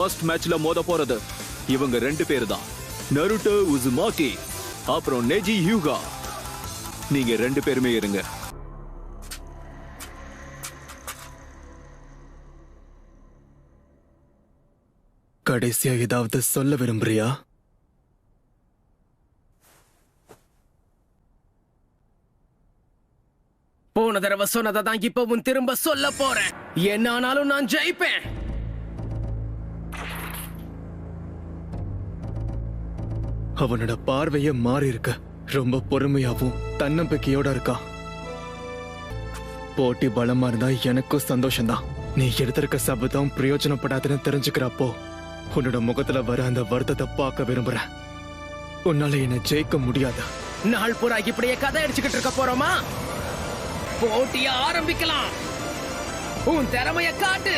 First மேட்ச்ல மோத போறது இவங்க 2 பேர் தான், நருட்டோ உசுமாக்கி அப்புறம் நெஜி ஹியூகா. நீங்க 2 பேருமே இருங்க. கடைசியா ஏதாவது சொல்ல விரும்புறியா? போன தடவை சொன்னதை தான் இப்பவும் திரும்ப சொல்ல போறேன். என்ன ஆனாலும் நான் ஜெயிப்பேன். அவனோட பார்வைய மாறி இருக்க, ரொம்ப பொறுமையாவும் தன்னம்பிக்கையோட இருக்கா. போட்டி பலமா இருந்தா எனக்கும் சந்தோஷம்தான். நீ எடுத்திருக்க சபதம் பிரயோஜனப்படாதுன்னு தெரிஞ்சுக்கிறப்போ உன்னோட முகத்துல வர அந்த வருத்தத்தை பார்க்க விரும்புறேன். உன்னால என்ன ஜெயிக்க முடியாது. நாள் பூரா இப்படியே கதை அடிச்சுக்கிட்டு இருக்க போறோமா? போட்டிய ஆரம்பிக்கலாம். உன் திறமைய காட்டு.